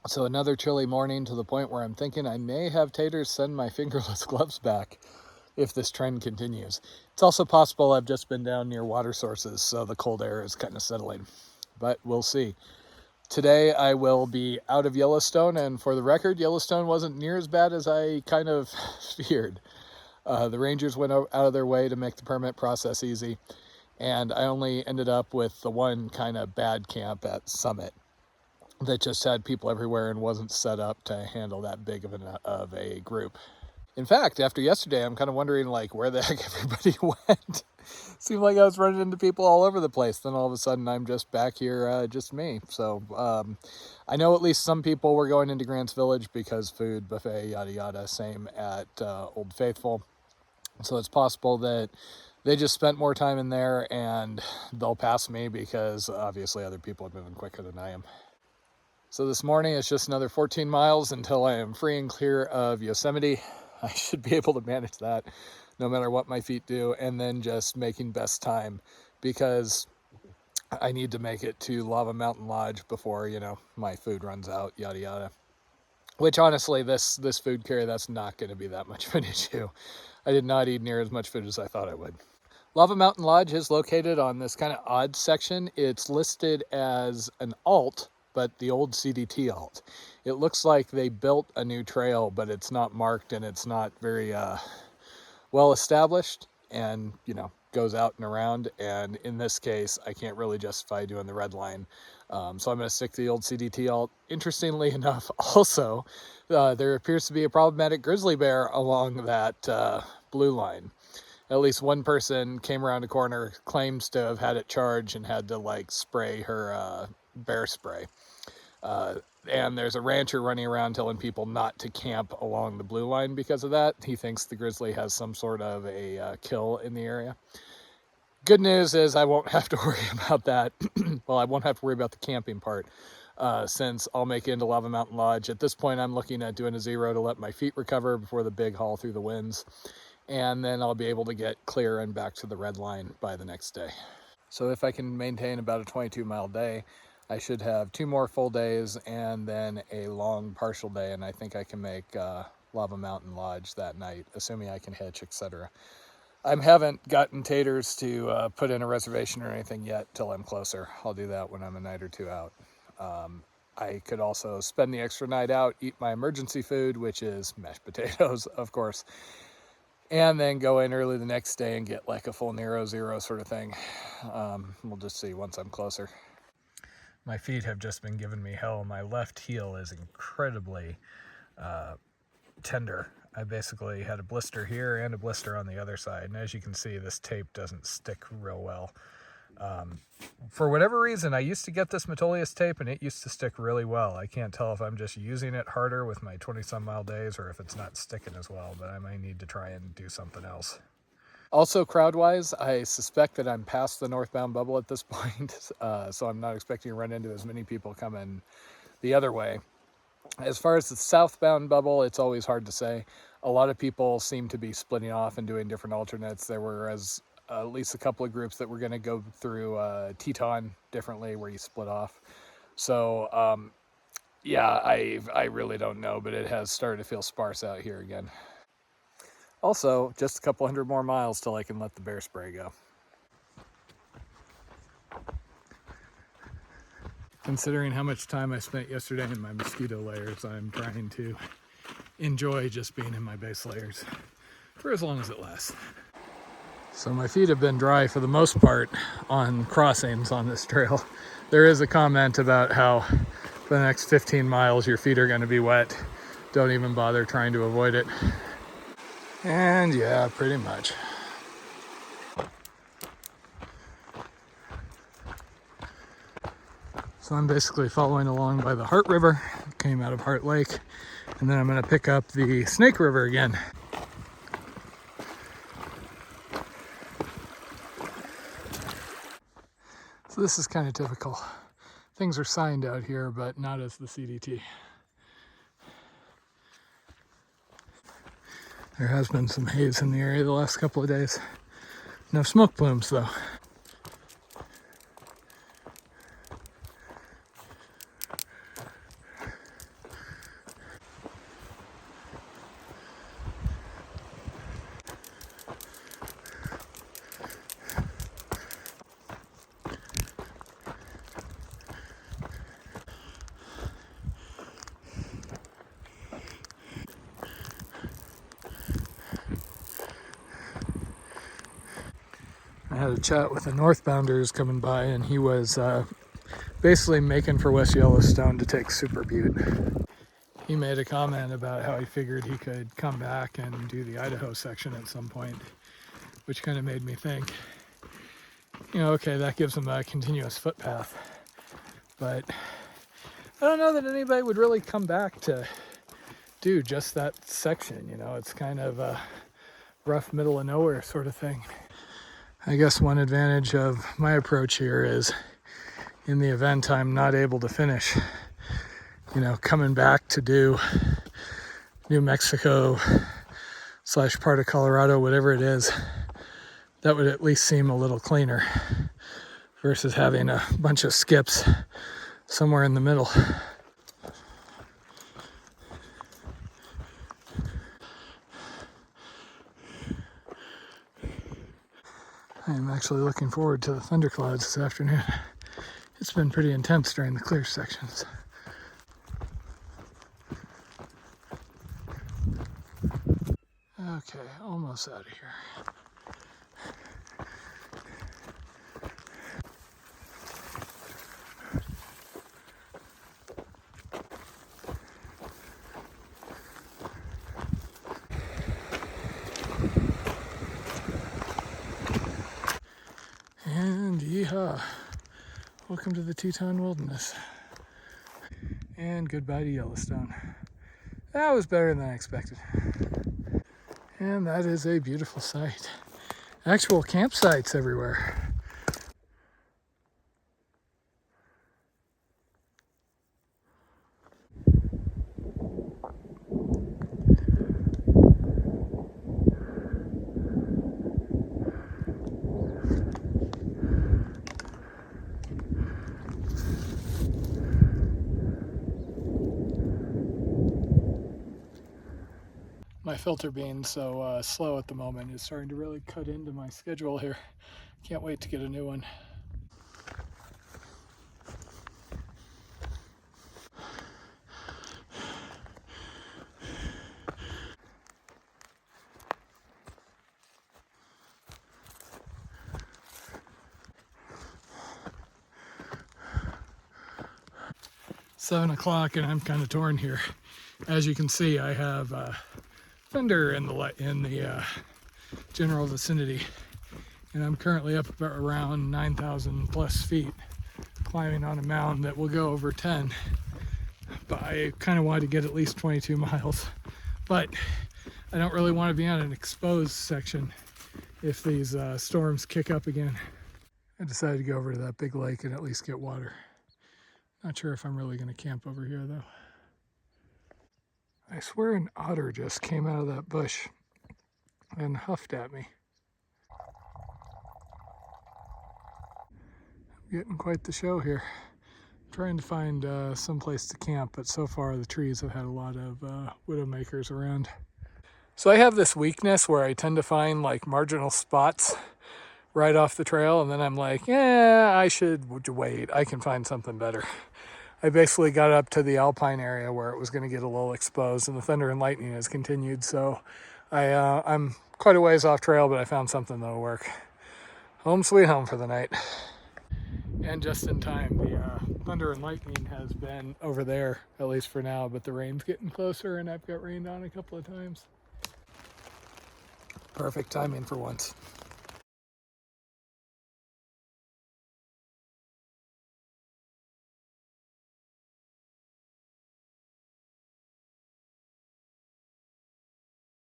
So another chilly morning to the point where I'm thinking I may have taters send my fingerless gloves back if this trend continues. It's also possible I've just been down near water sources, so the cold air is kind of settling, but we'll see. Today I will be out of Yellowstone, and for the record, Yellowstone wasn't near as bad as I kind of feared. The rangers went out of their way to make the permit process easy, and I only ended up with the one kind of bad camp at Summit that just had people everywhere and wasn't set up to handle that big of a group. In fact, after yesterday, I'm kind of wondering like where the heck everybody went. Seemed like I was running into people all over the place. Then all of a sudden I'm just back here, just me. So I know at least some people were going into Grants Village because food, buffet, yada yada. Same at Old Faithful. So it's possible that they just spent more time in there and they'll pass me because obviously other people are moving quicker than I am. So this morning it's just another 14 miles until I am free and clear of Yosemite. I should be able to manage that no matter what my feet do, and then just making best time because I need to make it to Lava Mountain Lodge before, my food runs out, yada yada. Which honestly, this food carry, that's not going to be that much of an issue. I did not eat near as much food as I thought I would. Lava Mountain Lodge is located on this kind of odd section. It's listed as an alt, but the old CDT alt. It looks like they built a new trail, but it's not marked and it's not very well established and, goes out and around. And in this case, I can't really justify doing the red line. So I'm going to stick to the old CDT alt. Interestingly enough, also, there appears to be a problematic grizzly bear along that blue line. At least one person came around a corner, claims to have had it charged and had to spray her bear spray. And there's a rancher running around telling people not to camp along the blue line because of that. He thinks the grizzly has some sort of a kill in the area. Good news is I won't have to worry about that. Well, I won't have to worry about the camping part since I'll make it into Lava Mountain Lodge. At this point, I'm looking at doing a 0 to let my feet recover before the big haul through the winds. And then I'll be able to get clear and back to the red line by the next day. So if I can maintain about a 22-mile day, I should have 2 more full days and then a long partial day, and I think I can make Lava Mountain Lodge that night, assuming I can hitch, etc. I haven't gotten taters to put in a reservation or anything yet till I'm closer. I'll do that when I'm a night or 2 out. I could also spend the extra night out, eat my emergency food, which is mashed potatoes, of course, and then go in early the next day and get a full Nero 0 sort of thing. We'll just see once I'm closer. My feet have just been giving me hell. My left heel is incredibly tender. I basically had a blister here and a blister on the other side. And as you can see, this tape doesn't stick real well. For whatever reason, I used to get this Metolius tape and it used to stick really well. I can't tell if I'm just using it harder with my 20-some mile days or if it's not sticking as well, but I might need to try and do something else. Also, crowd-wise, I suspect that I'm past the northbound bubble at this point, so I'm not expecting to run into as many people coming the other way. As far as the southbound bubble, it's always hard to say. A lot of people seem to be splitting off and doing different alternates. There were at least a couple of groups that were going to go through Teton differently, where you split off. So, yeah, I really don't know, but it has started to feel sparse out here again. Also, just a couple hundred more miles till I can let the bear spray go. Considering how much time I spent yesterday in my mosquito layers, I'm trying to enjoy just being in my base layers for as long as it lasts. So my feet have been dry for the most part on crossings on this trail. There is a comment about how for the next 15 miles your feet are going to be wet. Don't even bother trying to avoid it. And yeah, pretty much. So I'm basically following along by the Heart River, came out of Heart Lake, and then I'm going to pick up the Snake River again. So this is kind of typical. Things are signed out here, but not as the CDT. There has been some haze in the area the last couple of days. No smoke plumes though. I had a chat with the northbounders coming by, and he was basically making for West Yellowstone to take Super Butte. He made a comment about how he figured he could come back and do the Idaho section at some point, which kind of made me think, you know, okay, that gives him a continuous footpath, but I don't know that anybody would really come back to do just that section. You know, it's kind of a rough middle of nowhere sort of thing. I guess one advantage of my approach here is, in the event I'm not able to finish, you know, coming back to do New Mexico / part of Colorado, whatever it is, that would at least seem a little cleaner versus having a bunch of skips somewhere in the middle. I'm actually looking forward to the thunderclouds this afternoon. It's been pretty intense during the clear sections. Okay, almost out of here. And yeehaw! Welcome to the Teton Wilderness. And goodbye to Yellowstone. That was better than I expected. And that is a beautiful sight. Actual campsites everywhere. My filter being so slow at the moment is starting to really cut into my schedule here. Can't wait to get a new one. It's 7 o'clock and I'm kind of torn here. As you can see, I have thunder in the general vicinity, and I'm currently up around 9,000 plus feet, climbing on a mountain that will go over 10. But I kind of wanted to get at least 22 miles. But I don't really want to be on an exposed section if these storms kick up again. I decided to go over to that big lake and at least get water. Not sure if I'm really going to camp over here though. I swear an otter just came out of that bush and huffed at me. I'm getting quite the show here. I'm trying to find some place to camp, but so far the trees have had a lot of widowmakers around. So I have this weakness where I tend to find like marginal spots right off the trail, and then I'm like, yeah, I should wait. I can find something better. I basically got up to the alpine area where it was going to get a little exposed, and the thunder and lightning has continued. So I'm quite a ways off trail, but I found something that'll work. Home sweet home for the night. And just in time, the thunder and lightning has been over there, at least for now, but the rain's getting closer, and I've got rained on a couple of times. Perfect timing for once.